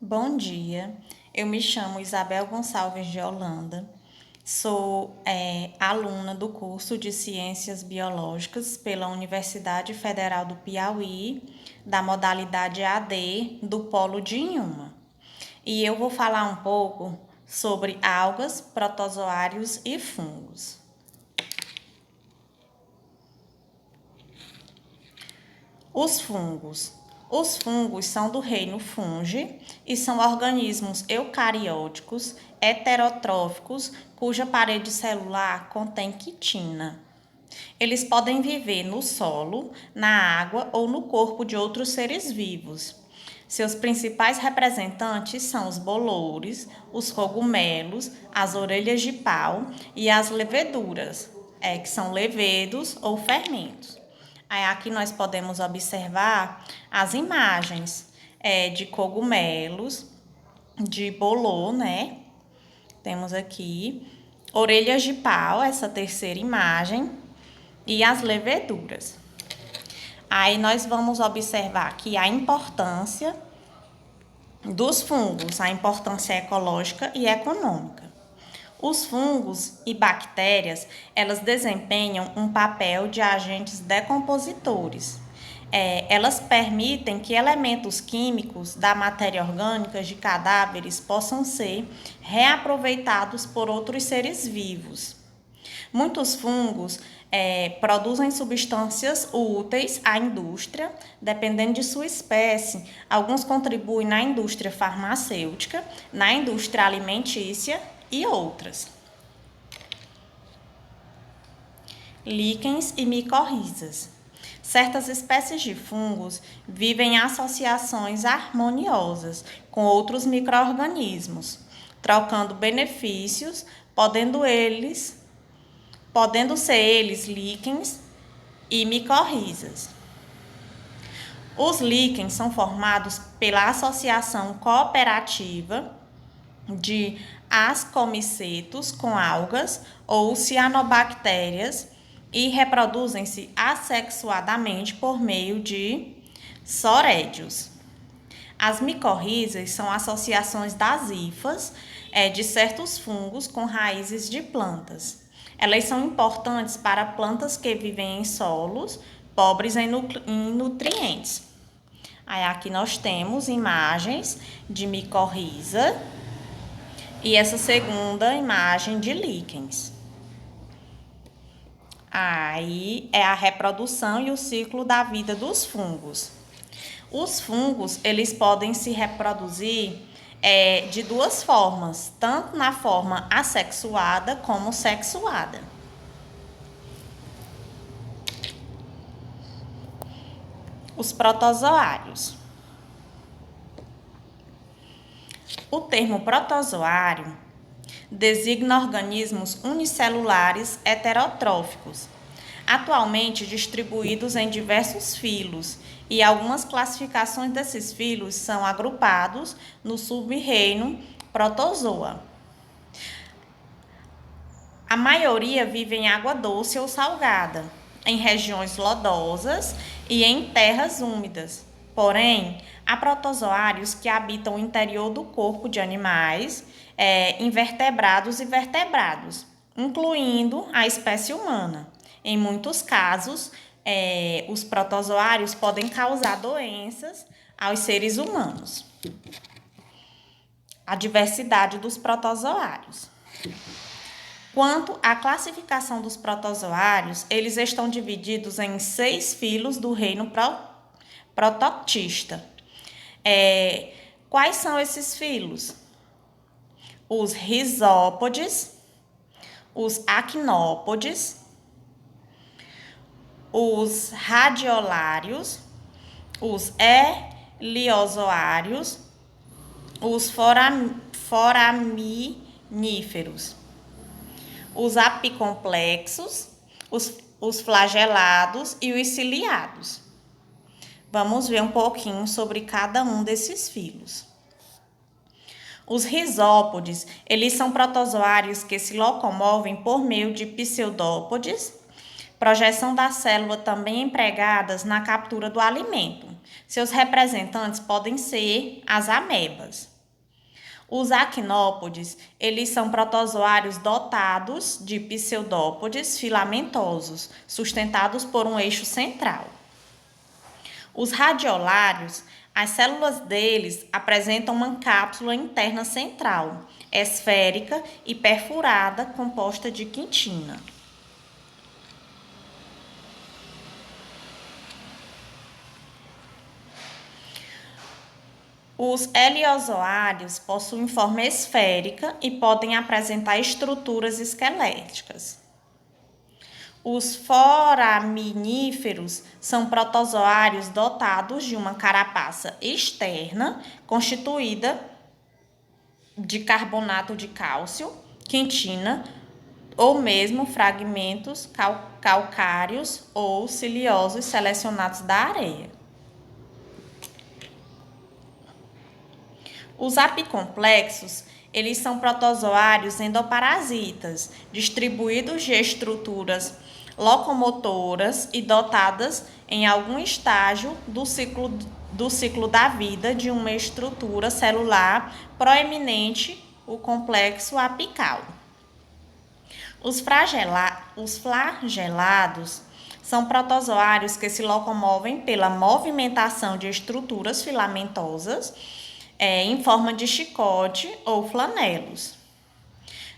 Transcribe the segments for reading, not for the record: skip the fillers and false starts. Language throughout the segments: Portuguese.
Bom dia, eu me chamo Isabel Gonçalves de Holanda, sou aluna do curso de Ciências Biológicas pela Universidade Federal do Piauí, da modalidade AD do Polo de Inhuma. E eu vou falar um pouco sobre algas, protozoários e fungos. Os fungos. Os fungos são do reino Fungi e são organismos eucarióticos heterotróficos cuja parede celular contém quitina. Eles podem viver no solo, na água ou no corpo de outros seres vivos. Seus principais representantes são os bolores, os cogumelos, as orelhas de pau e as leveduras, que são levedos ou fermentos. Aí aqui nós podemos observar as imagens de cogumelos, de bolor, né? Temos aqui orelhas de pau, essa terceira imagem, e as leveduras. Aí nós vamos observar aqui a importância dos fungos, a importância ecológica e econômica. Os fungos e bactérias, elas desempenham um papel de agentes decompositores. Elas permitem que elementos químicos da matéria orgânica de cadáveres possam ser reaproveitados por outros seres vivos. Muitos fungos produzem substâncias úteis à indústria, dependendo de sua espécie. Alguns contribuem na indústria farmacêutica, na indústria alimentícia e outras. Líquens e micorrizas. Certas espécies de fungos vivem em associações harmoniosas com outros micro-organismos, trocando benefícios, podendo ser eles líquens e micorrizas. Os líquens são formados pela associação cooperativa de ascomicetos com algas ou cianobactérias e reproduzem-se assexuadamente por meio de sorédios. As micorrizas são associações das hifas de certos fungos com raízes de plantas. Elas são importantes para plantas que vivem em solos pobres em nutrientes. Aí aqui nós temos imagens de micorriza e essa segunda imagem de líquens. Aí é a reprodução e o ciclo da vida dos fungos. Os fungos, eles podem se reproduzir de duas formas, tanto na forma assexuada como sexuada. Os protozoários. O termo protozoário designa organismos unicelulares heterotróficos, atualmente distribuídos em diversos filos, e algumas classificações desses filos são agrupados no sub-reino Protozoa. A maioria vive em água doce ou salgada, em regiões lodosas e em terras úmidas. Porém, há protozoários que habitam o interior do corpo de animais, invertebrados e vertebrados, incluindo a espécie humana. Em muitos casos, os protozoários podem causar doenças aos seres humanos. A diversidade dos protozoários. Quanto à classificação dos protozoários, eles estão divididos em 6 filos do reino protoctista. Quais são esses filos? Os rizópodes, os acnópodes, os radiolários, os heliozoários, os foraminíferos, os apicomplexos, os flagelados e os ciliados. Vamos ver um pouquinho sobre cada um desses filos. Os rizópodes, eles são protozoários que se locomovem por meio de pseudópodes, projeção da célula também empregadas na captura do alimento. Seus representantes podem ser as amebas. Os actinópodes, eles são protozoários dotados de pseudópodes filamentosos, sustentados por um eixo central. Os radiolários, as células deles apresentam uma cápsula interna central, esférica e perfurada, composta de quitina. Os heliozoários possuem forma esférica e podem apresentar estruturas esqueléticas. Os foraminíferos são protozoários dotados de uma carapaça externa constituída de carbonato de cálcio, quitina ou mesmo fragmentos calcários ou siliosos selecionados da areia. Os apicomplexos, eles são protozoários endoparasitas, distribuídos de estruturas locomotoras e dotadas em algum estágio do ciclo da vida de uma estrutura celular proeminente, o complexo apical. Os flagelados são protozoários que se locomovem pela movimentação de estruturas filamentosas em forma de chicote ou flanelos.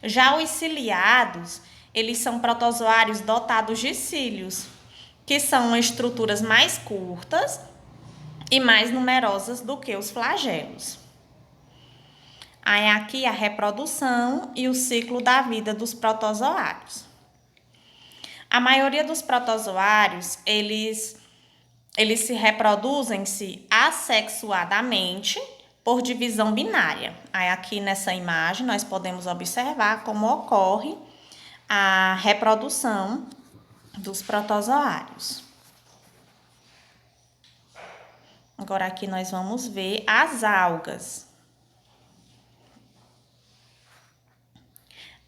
Já os ciliados, eles são protozoários dotados de cílios, que são estruturas mais curtas e mais numerosas do que os flagelos. Aí aqui a reprodução e o ciclo da vida dos protozoários. A maioria dos protozoários, eles se reproduzem-se assexuadamente por divisão binária. Aí aqui nessa imagem nós podemos observar como ocorre a reprodução dos protozoários. Agora aqui nós vamos ver as algas.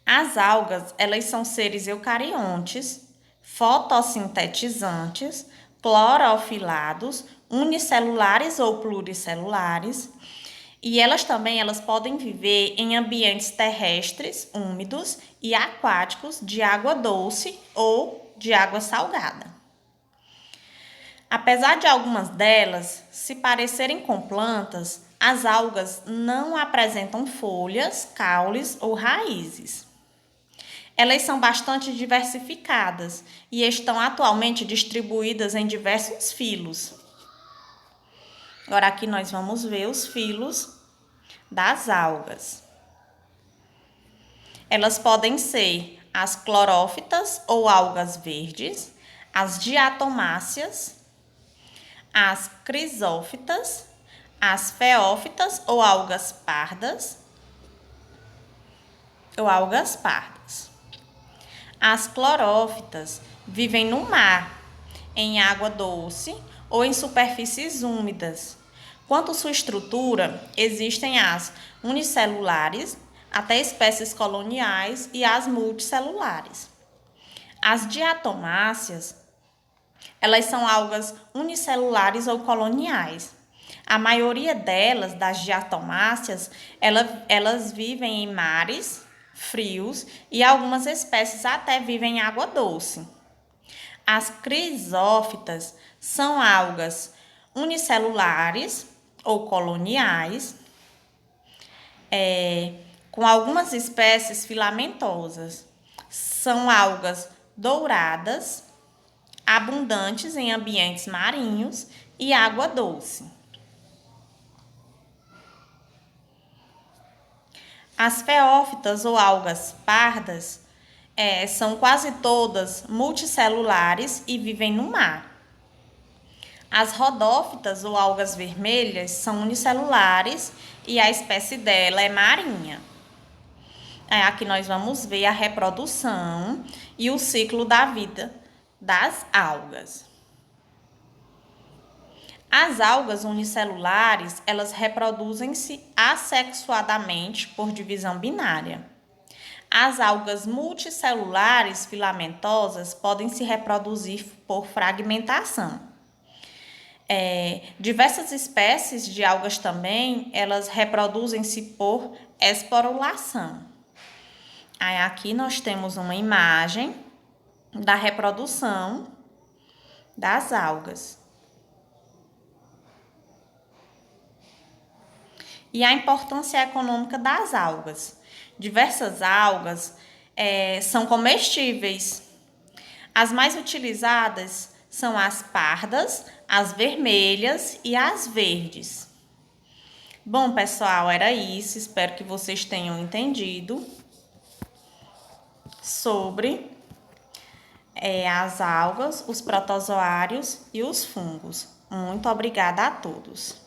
As algas, elas são seres eucariontes, fotossintetizantes, clorofilados, unicelulares ou pluricelulares. E elas podem viver em ambientes terrestres, úmidos e aquáticos de água doce ou de água salgada. Apesar de algumas delas se parecerem com plantas, as algas não apresentam folhas, caules ou raízes. Elas são bastante diversificadas e estão atualmente distribuídas em diversos filos. Agora aqui nós vamos ver os filos das algas. Elas podem ser as clorófitas ou algas verdes, as diatomáceas, as crisófitas, as feófitas ou algas pardas, As clorófitas vivem no mar, em água doce ou em superfícies úmidas. Quanto à sua estrutura, existem as unicelulares, até espécies coloniais, e as multicelulares. As diatomáceas, elas são algas unicelulares ou coloniais. A maioria delas, das diatomáceas, elas vivem em mares frios e algumas espécies até vivem em água doce. As crisófitas são algas unicelulares ou coloniais, com algumas espécies filamentosas. São algas douradas, abundantes em ambientes marinhos e água doce. As feófitas ou algas pardas são quase todas multicelulares e vivem no mar. As rodófitas ou algas vermelhas são unicelulares e a espécie dela é marinha. Aqui nós vamos ver a reprodução e o ciclo da vida das algas. As algas unicelulares, elas reproduzem-se assexuadamente por divisão binária. As algas multicelulares filamentosas podem se reproduzir por fragmentação. Diversas espécies de algas também, elas reproduzem-se por esporulação. Aí aqui nós temos uma imagem da reprodução das algas. E a importância econômica das algas. Diversas algas são comestíveis. As mais utilizadas são as pardas, as vermelhas e as verdes. Bom, pessoal, era isso. Espero que vocês tenham entendido sobre as algas, os protozoários e os fungos. Muito obrigada a todos.